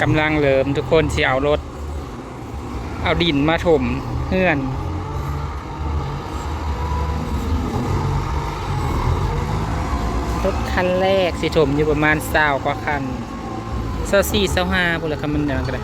กำลังเริ่มทุกคนสิเอารถเอาดินมาถมเฮือนรถคันแรกสิถมอยู่ประมาณ20 กว่าคัน24 25พุ่นละคันมันอย่างนั้นก็ได้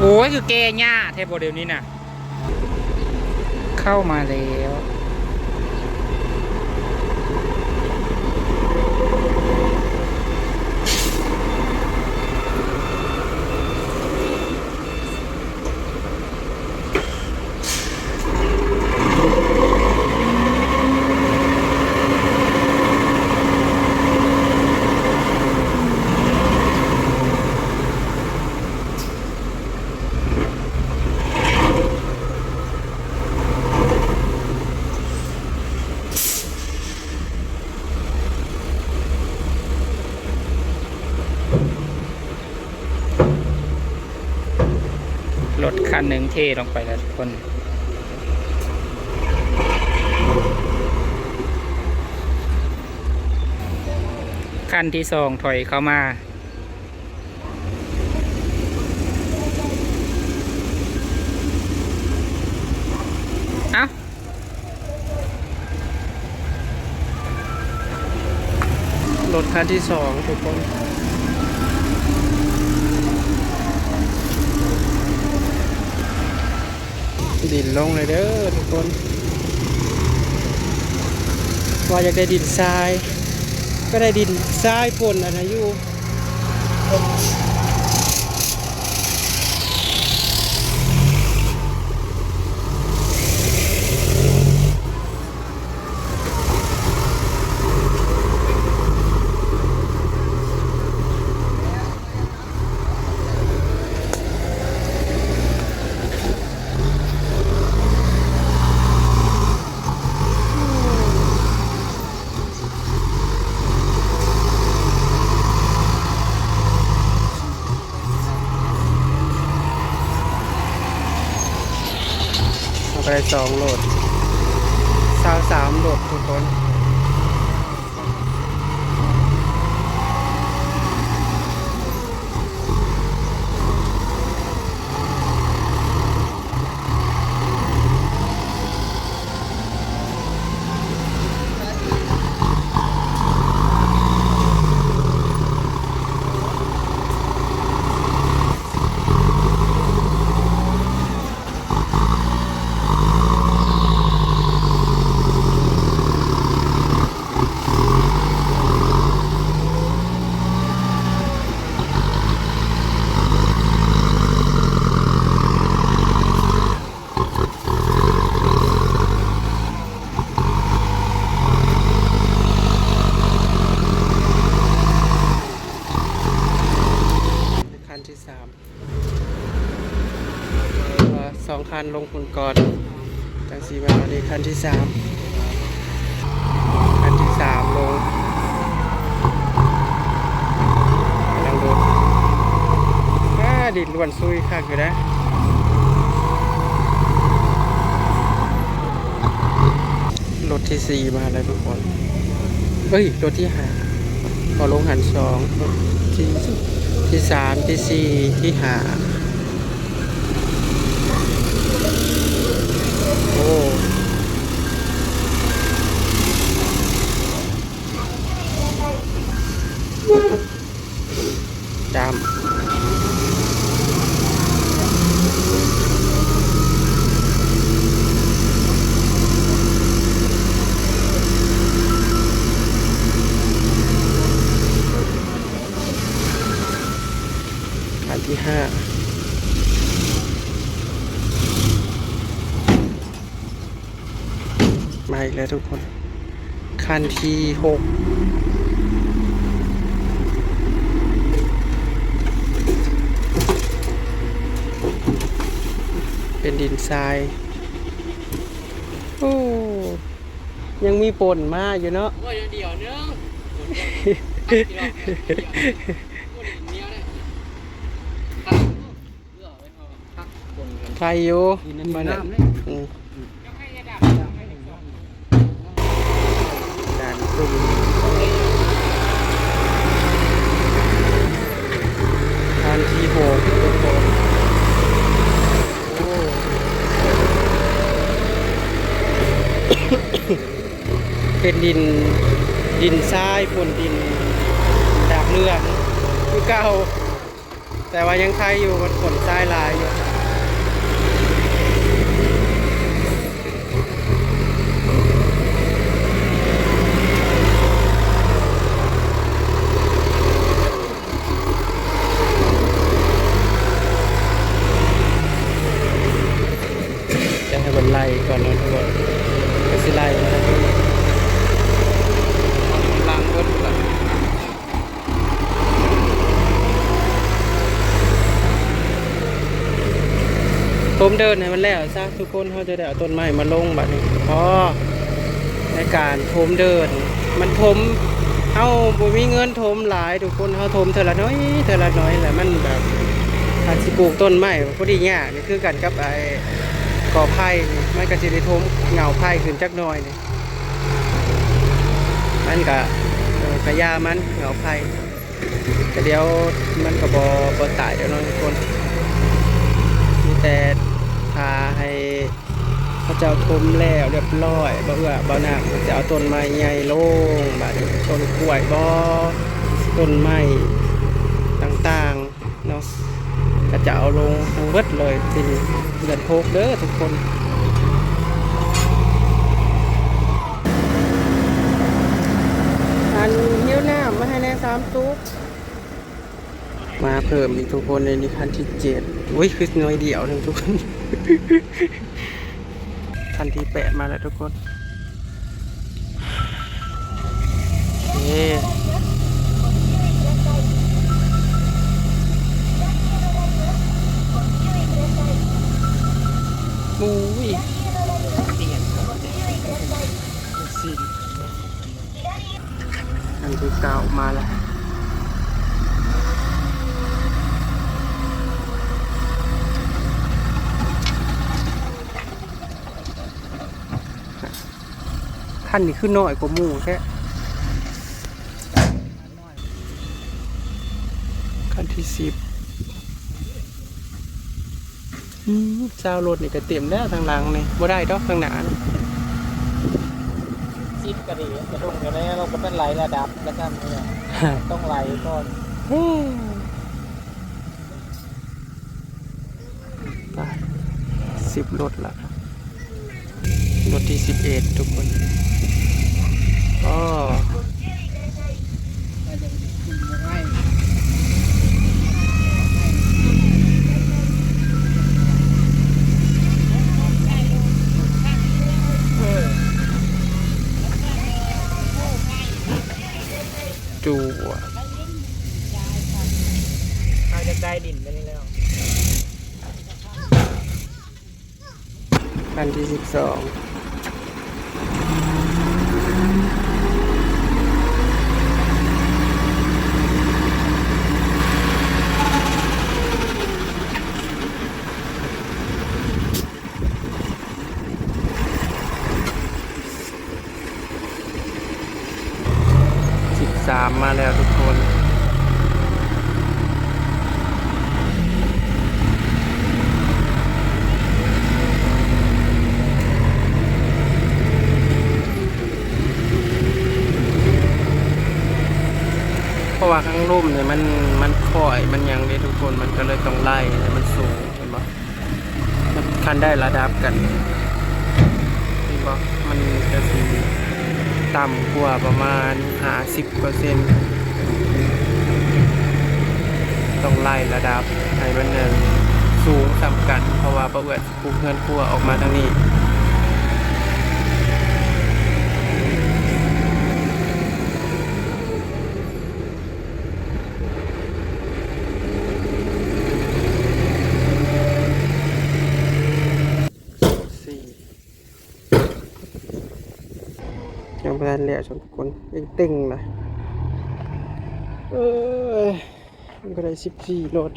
โอ้ยคือแกหญ้าเทโบเดี๋ยวนี้น่ะเข้ามาแล้วรถคันหนึ่งเทลงไปแล้วทุกคนคันที่สองถอยเข้ามาเอ้ารถคันที่สองทุกคนดินลงเลยเด้อทุกคนว่าอยากได้ดินทรายก็ได้ดินทรายปนอะไรอยู่ไป2 โหลด23 โหลดทุกคน2 คันลงคุณก่อนจังสีมาในคันที่ 3คันที่ 3ลงกำลังโดดดินล้วนซุยคักอยู่นะรถที่ 4มาแล้วทุกคนเฮ้ยรถที่ 5พอลงหัน2รถที่ 3 ที่ 4 ที่ 5โอ้จำคันที่ 5มาอีกแล้วทุกคนคันที่ 6 เป็นดินทรายโอ้ยังมีป่นมาอยู่เนาะ ว่าอย่างเดียวเนื้อใครอยู่ มั มาน น้ำเลย อืมด่านซุ่มทานที่โหกทุกคนโอ้ เป็นดินทรายป่นดินดาบเลือดคือเก่าแต่ว่ายังใครอยู่มันฝนทรายหลายอยู่จะให้บนไล่ก่อนนะทุกคนก็สิไล่นะมันล้างรถละผมเดินให้มันแล้วซะทุกคนเขาจะได้เอาต้นไม้มาลงแบบนี้พอในการโถมเดิน มันถมเอาบ่มีเงินถมหลายทุกคนเขาถมเท่าละน้อยเท่าละน้อยแหละมันแบบถ้าสิปลูกต้นไม้พอดียากนี่คือกันกับไอ้กอไผ่นี่มันก็สิได้ถมเหงาไผ่ขึ้นจักหน่อยนี่มันก็กระยามันเหงาไผ่แต่เดี๋ยวมันก็บ่ตายเดี๋ยวน้องทุกคนมีแต่พาให้เขาเจ้าทมแล้วเรียบร้อยบ่เอื้อบ่หนักจะเอาต้นไม้ใหญ่ลงบาดนี้ต้นกล้วยบ่ต้นไม้ต่างๆเนาะก็จะเอาลงทั้งเบิดเลยทีนี้เดือน6เด้อทุกคนอันหิ้วน้ำมาให้แน่3ตุ๊กมาเพิ่มอีกทุกคนในนี้คันที่7อุ้ยคือน้อยเดียวนึงทุกคน คันที่8มาแล้วทุกคนโอเคอุ้ยคันที่9มาแล้วท่านนี่ขึ้นน้อยกว่าหมู่แค่ขั้นที่10เจ้ารถนี่ก็เต็มแล้วทางหลังนี่บ่ได้ดอกทางหน้านี่ ซิปกระดิ่งกระดุมกันแล้วเราก็เป็นไหลระดับแล้วกันเนี่ยต้องไหลก่อน ไป10รถละรถที่11ทุกคนก็จูอ่ะ เอาจะได้ดินไปนี่แล้ว คันที่1213มาแล้วทุกคนเพราะว่าข้างร่มเนี่ยมันค่อยมันยังเลยทุกคนมันก็เลยต้องไล่ให้มันสูงเห็นปะมันคันได้ระดับกันเห็นปะมันจะสีต่ำกว่าประมาณ50%ต้องไล่ระดับให้มันสูงสำคัญเพราะว่าประเวทปลูกเงินครัวออกมาทางนี้ ยังบ่ทันแล้วทุกคนยังตึงนะเอ้ยมันก็ได้14รถ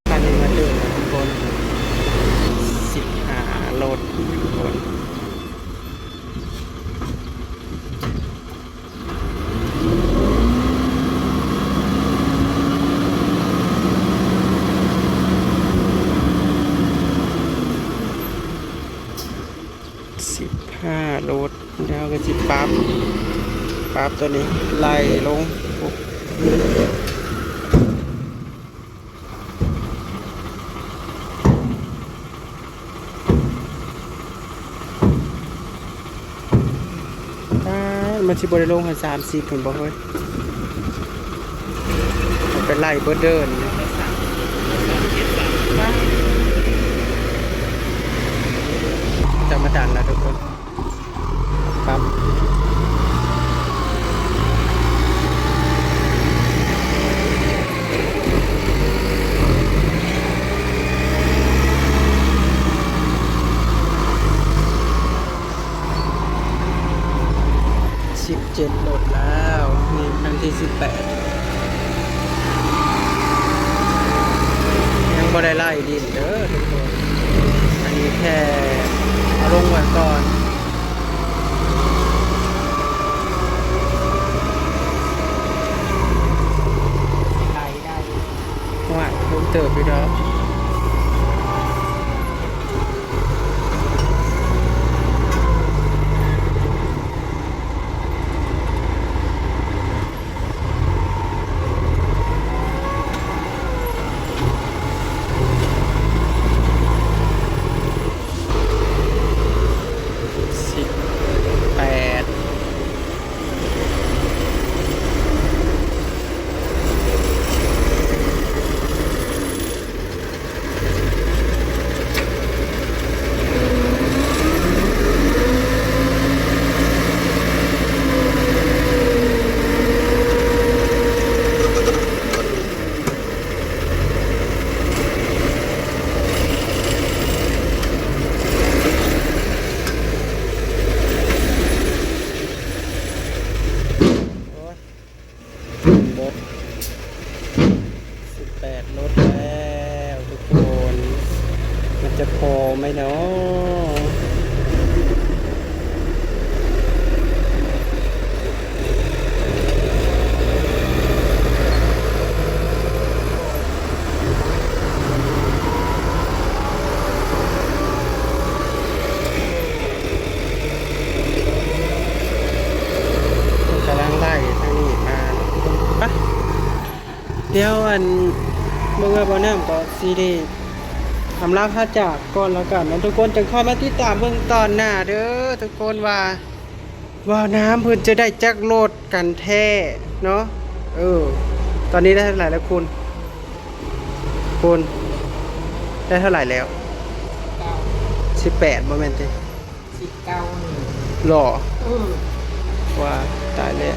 คันนี้มาถึงแล้วทุกคน15รถทุกคน15รถแล้วก็สิปั๊บตัวนี้ไล่ลงมันสิบ่ได้ลงให้30พุ่นบ่เฮ้ยมันเป็นไล่เบิดเดินจะมาดันแล้วทุกคนปั๊บ17รถแล้วนี่คันที่18ยังบ่ได้ไล่ดินเด้อทุกคนอันนี้แค่เอาลงไว้ก่อนไหลได้ ว่าลงเติบอยู่ดอก18รถ18รถแล้วทุกคนมันจะพอไหมเนาะกำลังไล่ทางนี้มาปะเดี๋ยวเมื่อบ่น้ำก็ซีดีทำลาพาจากก่อนแล้วกันนะทุกคนจังค่อยมาติดตามเบิ่งตอนหน้าเด้อทุกคนว่าน้ำเพิ่นจะได้จักโลดกันแท้เนาะตอนนี้ได้เท่าไหร่แล้วคุณได้เท่าไหร่แล้ว 18บ่แม่นติ 19นี่ หล่อ เออ ว่าตายแล้ว